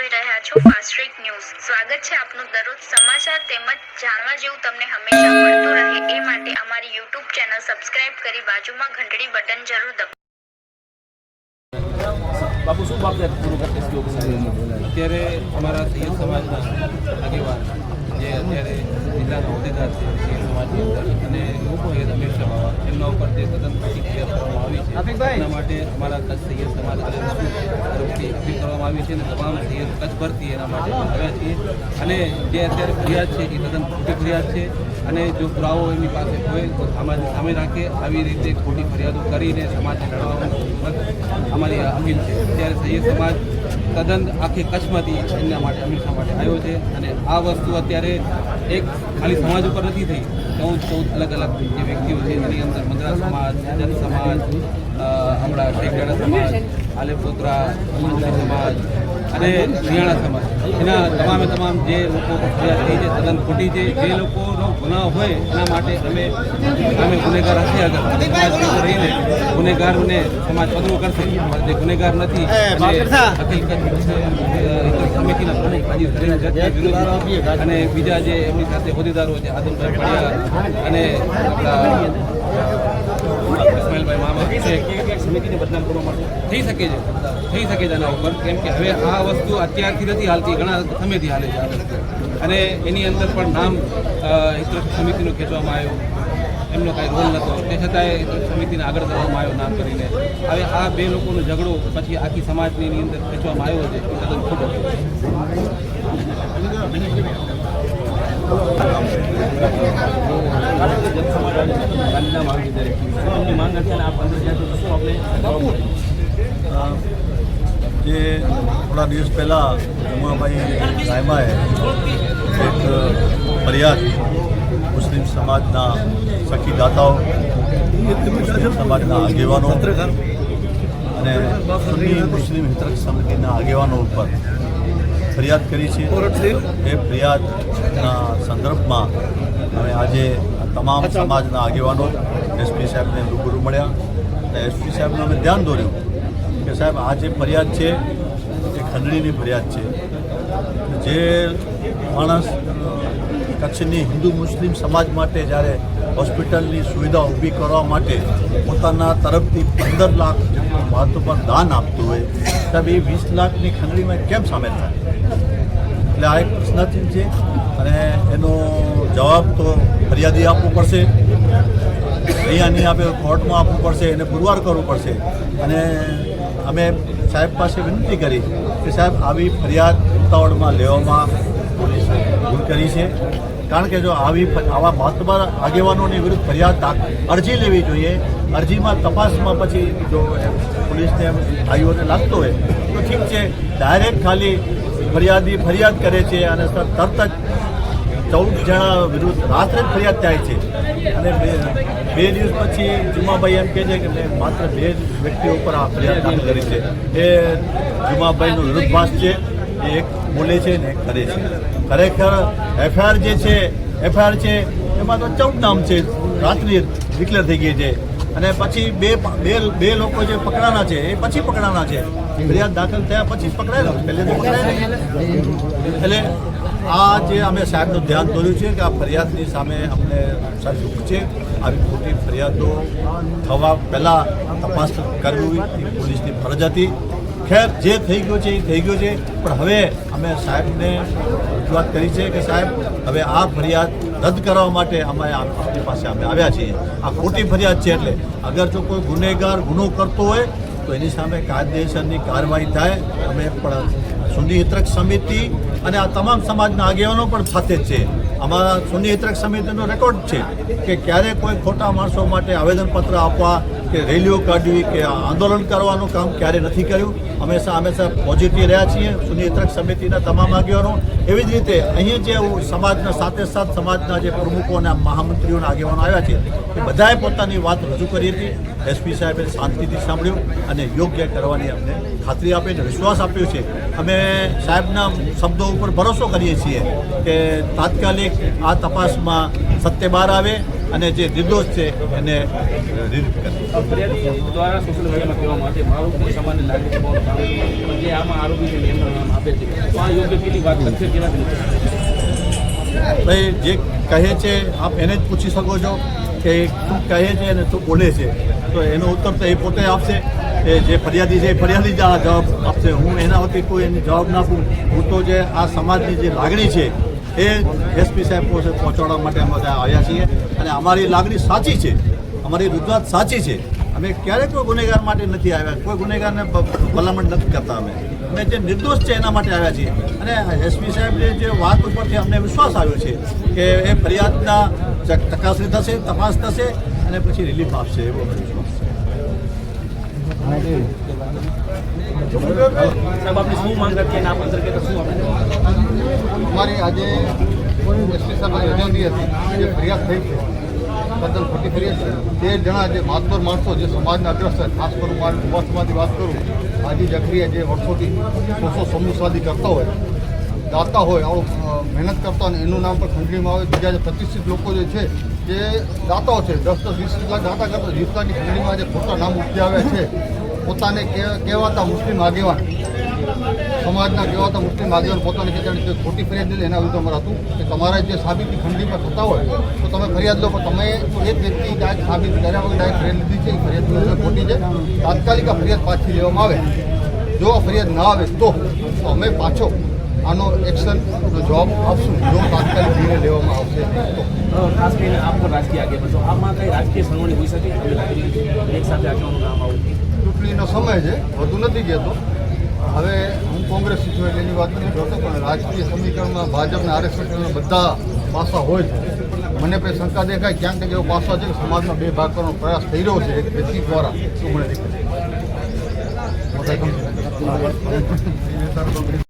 જોઈ રહ્યા છો ફાસ્ટ ટ્રેક ન્યૂઝ। સ્વાગત છે આપનું દરરોજ સમાચાર તેમજ જાણવા જેવું તમને હંમેશા મળતું રહે એ માટે અમારી YouTube ચેનલ સબસ્ક્રાઇબ કરી બાજુમાં ઘંટડી બટન જરૂર દબાવો। બાપુ શું બાબત પૂરું કરતે અત્યારે અમારા સૈયદ સમાજના આગેવાન જે અત્યારે જિલ્લાના હોદ્દેદાર છે સૈયદ સમાજની અંદર અને સૈયદ અમીર શાહ બાવા એમના ઉપર જે સદન પ્રતિક્રિયા કરવામાં આવી છે એના માટે અમારા કચ્છ સૈયદ સમાજ તરફથી અપીલ કરવામાં આવી છે અને તમામ સૈયદ કચ્છ ભરતી એના માટે આવ્યા છીએ અને જે અત્યારે ફરિયાદ છે એ તદ્દન ખોટી ફરિયાદ છે અને જો પુરાવો એમની પાસે હોય તો સમાજને સામે રાખે। આવી રીતે ખોટી ફરિયાદો કરીને સમાજને લડવામાં અમારી અપીલ છે। ત્યારે સૈયદ સમાજ તદ્દન આખી કચ્છમાંથી એમના માટે અમીર શાહ માટે આવ્યો છે અને આ વસ્તુ અત્યારે એક ખાલી સમાજ ઉપર નથી થઈ, 14 અલગ અલગ જે વ્યક્તિઓ છે એની અંદર મંદરા સમાજ, જન સમાજ, હમણાં ટેકરાળા સમાજ, આલેપોત્રા સમાજ અને વિયાણા સમાજ એના તમામ જે લોકો ફરિયાદ થઈ છે તદ્દન ખોટી છે। જે લોકોનો ગુનાહ હોય એના માટે અમે ગુનેગાર હશે અગર સમાજ રહીને ગુનેગારને સમાજ પગલું કરશે, જે ગુનેગાર નથી સમિતિના પ્રમુખ અને બીજા જે એમની સાથે હોદ્દેદારો છે આદમભાઈ પડિયા અને ઇસ્માઇલભાઈ મામા છે સમિતિને બદનામ કરવા માટે થઈ શકે છે આના ઉપર, કેમ કે હવે આ વસ્તુ અત્યારથી નથી હાલતી, ઘણા સમયથી હાલે છે અને એની અંદર પણ નામ હિતરક્ષ સમિતિનું ખેંચવામાં આવ્યું, એમનો કાંઈ રોલ નહોતો તે છતાંય હિતરક્ષ સમિતિને આગળ કરવામાં આવ્યો નામ કરીને। હવે આ બે લોકોનો ઝઘડો પછી આખી સમાજની અંદર ખેંચવામાં આવ્યો છે એ તદ્દન ખોટો છે। જે થોડા દિવસ પહેલાં ઉમાભાઈ સાહેબાએ એક ફરિયાદ મુસ્લિમ સમાજના સખીદાતાઓ, મુસ્લિમ સમાજના આગેવાનો અને સુન્ની મુસ્લિમ હિતરક્ષ સમિતિના આગેવાનો ઉપર ફરિયાદ કરી છે। એ ફરિયાદના સંદર્ભમાં અમે આજે તમામ સમાજના આગેવાનો એસપી સાહેબને રૂબરૂ મળ્યા અને એસપી સાહેબને અમે ધ્યાન દોર્યું કે સાહેબ આ જે ફરિયાદ છે એ ખંડણીની ફરિયાદ છે। જે માણસ કચ્છની હિન્દુ મુસ્લિમ સમાજ માટે જ્યારે હોસ્પિટલની સુવિધા ઊભી કરવા માટે પોતાના તરફથી 15 લાખ જેટલું મહત્વપૂર્ણ દાન આપતું હોય, સાહેબ એ 20 લાખની ખંડણીમાં કેમ સામેલ થાય? એટલે આ એક પ્રશ્નાચિહ્ન છે અને એનો જવાબ તો ફરિયાદી આપવો પડશે, અહીંયા નહીં આપે કોર્ટમાં આપવું પડશે, એને પુરવાર કરવું પડશે અને અમે સાહેબ પાસે વિનંતી કરી કે સાહેબ આવી ફરિયાદ ઉતાવળમાં લેવામાં પોલીસે ભૂલ કરી છે, કારણ કે જો આવા માતબર આગેવાનોની વિરુદ્ધ ફરિયાદ અરજી લેવી જોઈએ। અરજીમાં તપાસમાં પછી જો પોલીસને ભાઈઓને લાગતો હોય તો ઠીક છે, ડાયરેક્ટ ખાલી ફરિયાદી ફરિયાદ કરે છે અને તરત જ 14 જણા વિરુદ્ધ રાત્રે જ ફરિયાદ થાય છે અને બે દિવસ પછી જુમાભાઈ એમ કહે છે કે મેં માત્ર 2 વ્યક્તિઓ ઉપર આ ફરિયાદ દાખલ કરી છે। એ જુમાભાઈનો વિરોધાભાસ છે, એ એક બોલે છે ને એક કરે છે। ખરેખર એફઆઈઆર જે છે એમાં તો 14 નામ છે, રાત્રિ ડિક્લેર થઈ ગઈ છે અને પછી બે લોકો જે પકડાના છે એ પછી પકડાના છે, ફરિયાદ દાખલ થયા પછી પકડાયેલા, પહેલે તો પકડાય નહીં। એટલે આ જે અમે સાહેબનું ધ્યાન દોર્યું છે કે આ ફરિયાદની સામે અમને સાહેબ દુઃખ છે, આવી ખોટી ફરિયાદો થવા પહેલાં તપાસ કરવી એ પોલીસની ફરજ હતી। ખેર જે થઈ ગયું છે એ થઈ ગયું છે, પણ હવે અમે સાહેબને રજૂઆત કરી છે કે સાહેબ હવે આ ફરિયાદ રદ કરવા માટે અમે આપની પાસે અમે આવ્યા છીએ। આ ખોટી ફરિયાદ છે, એટલે અગર જો કોઈ ગુનેગાર ગુનો કરતો હોય તો એની સામે કાયદેસરની કાર્યવાહી થાય। અમે પણ સુન્ની હિતરક્ષ સમિતિ અને આ તમામ સમાજના આગેવાનો પણ સાથે જ છે। અમારા સુન્ની હિતરક્ષ સમિતિનો રેકોર્ડ છે કે ક્યારે કોઈ ખોટા માણસો માટે આવેદનપત્ર આપવા કે રેલીઓ કાઢવી કે આંદોલન કરવાનું કામ ક્યારે નથી કર્યું। હંમેશા પોઝિટિવ રહ્યા છીએ સુન્ની હિતરક્ષ સમિતિના તમામ આગેવાનો। એવી જ રીતે અહીં જે સમાજના સાથે સમાજના જે પ્રમુખો અને મહામંત્રીઓના આગેવાનો આવ્યા છે એ બધાએ પોતાની વાત રજૂ કરી હતી। એસપી સાહેબે શાંતિથી સાંભળ્યું અને યોગ્ય કરવાની અમને ખાતરી આપીને વિશ્વાસ આપ્યો છે। અમે સાહેબના શબ્દો ઉપર ભરોસો કરીએ છીએ કે તાત્કાલિક આ તપાસમાં સત્ય બહાર આવે અને જે નિર્દોષ છે એને રિલીઝ કરે. ફરિયાદી દ્વારા સોશિયલ મીડિયામાં કહેવામાં આવે છે મારું કોઈ સામાન્ય લાગે છે બહુ કામ પણ જે આમાં આરોપી છે એમનું નામ આપે છે તો આ યોગ્ય કેટલી વાત સત્ય કેવાથી ભાઈ જે કહે છે આપ એને જ પૂછી શકો છો કે શું કહે છે અને શું બોલે છે, તો એનો ઉત્તર તો એ પોતે આપશે. એ જે ફરિયાદી છે એ ફરિયાદી જ આ જવાબ આપશે. હું એના વતી કોઈ એને જવાબ ના આપું. હું તો જે આ સમાજની જે લાગણી છે એ એસપી સાહેબ પાસે પહોંચાડવા માટે અમે ત્યાં આવ્યા છીએ અને અમારી લાગણી સાચી છે, અમારી રજૂઆત સાચી છે. અમે ક્યારેય કોઈ ગુનેગાર માટે નથી આવ્યા, કોઈ ગુનેગારને ભલામણ નથી કરતા. અમે જે નિર્દોષ છે એના માટે આવ્યા છીએ અને એસપી સાહેબની જે વાત ઉપરથી અમને વિશ્વાસ આવ્યો છે કે એ ફરિયાદના ચકાસણી થશે, તપાસ થશે અને પછી રિલીફ આપશે એવો વિશ્વાસ છે. સાહેબ આપની શું માંગ હતી અને આપ અંતર્ગત શું આપણે અમારી આજે એસપી સાહેબની રજૂઆત હતી જે ફરિયાદ થઈ છે તદ્દન ખોટી ફરિયાદ છે. 13 જણા જે માતબર માણસો જે સમાજના અગ્રસ્ત ખાસ કરું મારી યુવા સમાજની વાત કરું, હાજી જકરીયા જે વર્ષોથી સમૂહવાદી કરતા હોય, દાતા હોય, આવો મહેનત કરતા હોય એનું નામ પણ ખંડણીમાં આવે. બીજા જે પ્રતિષ્ઠિત લોકો જે છે જે દાતાઓ છે 10-20 લાખ દાતા કરતા 20 લાખની ખંડણીમાં જે ખોટા નામ ઉપજી આવ્યા છે. પોતાને કહેવાતા મુસ્લિમ આગેવાન સમાજના કહેવાતા મુસ્લિમ આગેવાન પોતાને કહેતા ખોટી ફરિયાદ લીધી. એના વિરુદ્ધ અમારે હતું કે તમારા જે સાબિતી ખંડણીમાં થતા હોય તો તમે ફરિયાદ લો, પણ તમે એક વ્યક્તિ ડાયરેક્ટ સાબિત કર્યા વગર ડાયરેક્ટ ફરિયાદ લીધી છે એ ફરિયાદ ખોટી છે. તાત્કાલિક આ ફરિયાદ પાછી લેવામાં આવે. જો આ ફરિયાદ ના આવે તો અમે પાછો આનો એક્શનનો જવાબ આપશું. જો તાત્કાલિક નિર્ણય લેવામાં આવશે તો ખાસ કરીને આપ પણ રાજકીય આગેવાન છો, આમાં કઈ રાજકીય સરવણી હોઈ શકે એક સાથે આગેવાનું નામ આવું? ચૂંટણીનો સમય છે, વધુ નથી કહેતો. હવે હું કોંગ્રેસ છું એટલે એની વાત નથી કરતો, પણ રાજકીય સમીકરણમાં ભાજપના આરએસએસના બધા પાસા હોય છે. મને પણ શંકા દેખાય ક્યાંક ને એવો પાસા છે કે સમાજમાં બે ભાગ કરવાનો પ્રયાસ થઈ રહ્યો છે એક વ્યક્તિ દ્વારા, શું મને દેખાય.